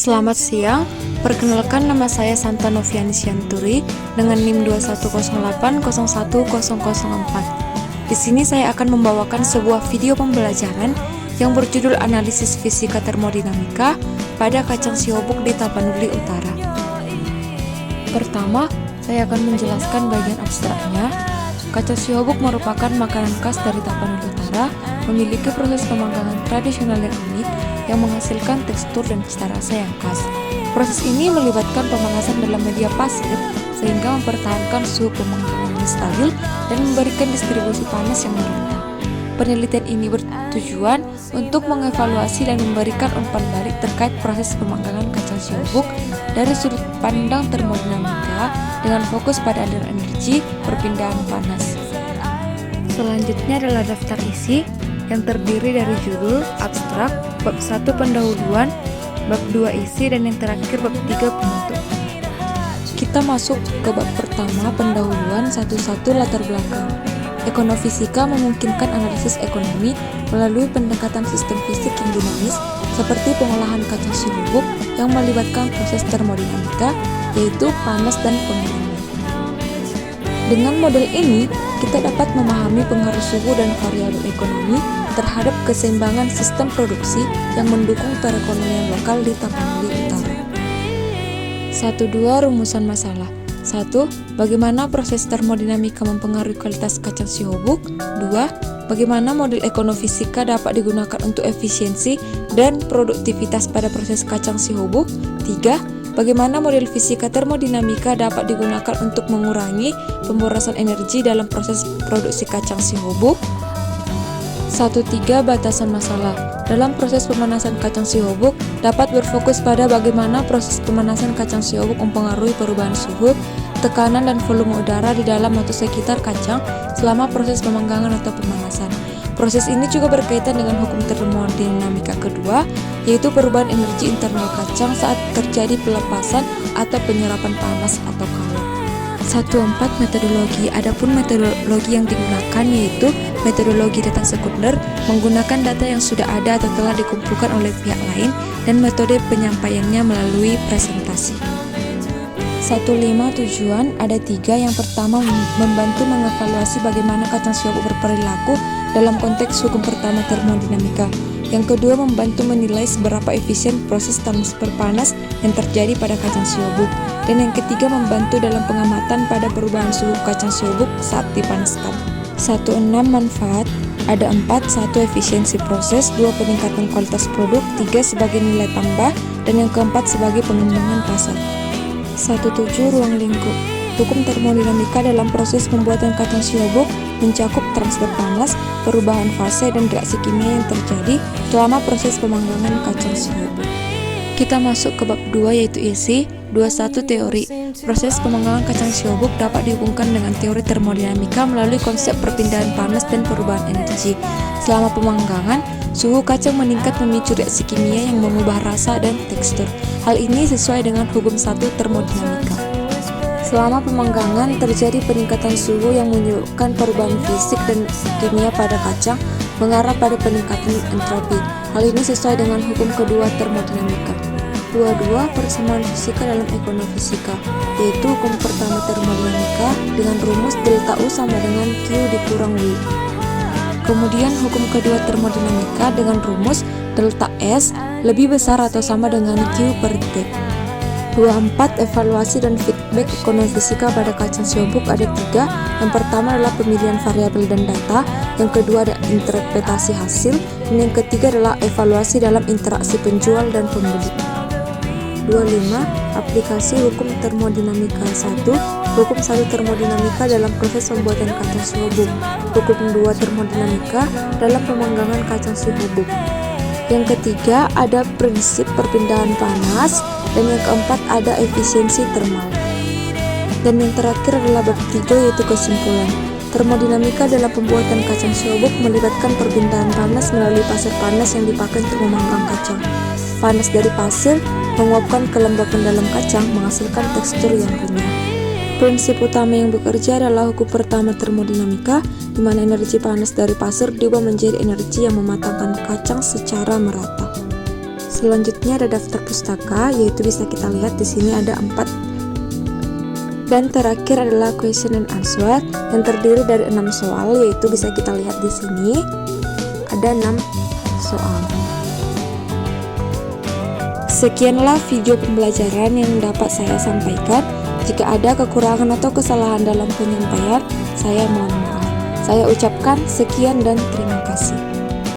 Selamat siang, perkenalkan nama saya Santa Noviani Sianturi dengan NIM 2108010004. Di sini saya akan membawakan sebuah video pembelajaran yang berjudul Analisis Fisika Termodinamika pada kacang siobuk di Tapanuli Utara. Pertama, saya akan menjelaskan bagian abstraknya. Kacang siobuk merupakan makanan khas dari Tapanuli Utara, memiliki proses pemanggangan tradisional yang unik yang menghasilkan tekstur dan cita rasa yang khas. Proses ini melibatkan pemanasan dalam media pasir sehingga mempertahankan suhu pemanggangan yang stabil dan memberikan distribusi panas yang merata. Penelitian ini bertujuan untuk mengevaluasi dan memberikan umpan balik terkait proses pemanggangan kacang siobuk dari sudut pandang termodinamika dengan fokus pada aliran energi perpindahan panas. Selanjutnya adalah daftar isi yang terdiri dari judul, abstrak, bab 1 pendahuluan, bab 2 isi, dan yang terakhir bab 3 penutup. Kita masuk ke bab pertama, pendahuluan 1.1 latar belakang. Ekonomifisika memungkinkan analisis ekonomi melalui pendekatan sistem fisik yang dinamis seperti pengolahan kacang siobuk yang melibatkan proses termodinamika, yaitu panas dan pengeringan. Dengan model ini, kita dapat memahami pengaruh suhu dan variabel ekonomi terhadap keseimbangan sistem produksi yang mendukung perekonomian lokal di Tapanuli Utara. 1.2 Rumusan masalah. 1. Bagaimana proses termodinamika mempengaruhi kualitas kacang siobuk? 2. Bagaimana model ekonomifisika dapat digunakan untuk efisiensi dan produktivitas pada proses kacang siobuk? 3. Bagaimana model fisika termodinamika dapat digunakan untuk mengurangi pemborosan energi dalam proses produksi kacang siobuk? 1.3 Batasan masalah. Dalam proses pemanasan kacang siobuk dapat berfokus pada bagaimana proses pemanasan kacang siobuk mempengaruhi perubahan suhu, tekanan, dan volume udara di dalam atau sekitar kacang selama proses pemanggangan atau pemanasan. Proses ini juga berkaitan dengan hukum termodinamika kedua, yaitu perubahan energi internal kacang saat terjadi pelepasan atau penyerapan panas atau kalor. 1.4 Metodologi. Adapun metodologi yang digunakan yaitu metodologi data sekunder, menggunakan data yang sudah ada atau telah dikumpulkan oleh pihak lain, dan metode penyampaiannya melalui presentasi. 1.5 Tujuan. Ada 3. Yang pertama, membantu mengevaluasi bagaimana kacang siobuk berperilaku dalam konteks hukum pertama termodinamika. Yang kedua, membantu menilai seberapa efisien proses transfer panas yang terjadi pada kacang siobuk. Dan yang ketiga, membantu dalam pengamatan pada perubahan suhu kacang siobuk saat dipanaskan. 1.6 Manfaat. Ada 4. 1. Efisiensi proses. 2. Peningkatan kualitas produk. 3. Sebagai nilai tambah. Dan yang keempat, sebagai pengembangan pasar. 1.7 Ruang lingkup. Hukum termodinamika dalam proses pembuatan kacang siobuk mencakup transfer panas, perubahan fase, dan reaksi kimia yang terjadi selama proses pemanggangan kacang siobuk. Kita masuk ke bab 2 yaitu isi. 2.1 Teori. Proses pemanggangan kacang siobuk dapat dihubungkan dengan teori termodinamika melalui konsep perpindahan panas dan perubahan energi. Selama pemanggangan, suhu kacang meningkat memicu reaksi kimia yang mengubah rasa dan tekstur. Hal ini sesuai dengan hukum 1 termodinamika. Selama pemanggangan, terjadi peningkatan suhu yang menyebabkan perubahan fisik dan kimia pada kacang mengarah pada peningkatan entropi. Hal ini sesuai dengan hukum kedua termodinamika. 2.2 Persamaan fisika dalam ekonomifisika, yaitu hukum pertama termodinamika dengan rumus delta U sama dengan Q dikurang W. Kemudian hukum kedua termodinamika dengan rumus delta S lebih besar atau sama dengan Q per T. 2.4 Evaluasi dan feedback ekonomifisika pada kacang siobuk. Ada 3. Yang pertama adalah pemilihan variabel dan data, yang kedua ada interpretasi hasil, dan yang ketiga adalah evaluasi dalam interaksi penjual dan pembeli. 2.5 Aplikasi hukum termodinamika. 1. Hukum 1 termodinamika dalam proses pembuatan kacang siobuk. Hukum 2 termodinamika dalam pemanggangan kacang siobuk. Yang ketiga ada prinsip perpindahan panas, dan yang keempat ada efisiensi termal. Dan yang terakhir adalah bab 3 yaitu kesimpulan. Termodinamika dalam pembuatan kacang siobuk melibatkan perpindahan panas melalui pasir panas yang dipakai untuk memanggang kacang. Panas dari pasir menguapkan kelembapan dalam kacang menghasilkan tekstur yang renyah. Prinsip utama yang bekerja adalah hukum pertama termodinamika, di mana energi panas dari pasir diubah menjadi energi yang mematangkan kacang secara merata. Selanjutnya ada daftar pustaka, yaitu bisa kita lihat di sini ada 4. Dan terakhir adalah question and answer yang terdiri dari 6 soal, yaitu bisa kita lihat di sini ada 6 soal. Sekianlah video pembelajaran yang dapat saya sampaikan. Jika ada kekurangan atau kesalahan dalam penyampaian, saya mohon maaf. Saya ucapkan sekian dan terima kasih.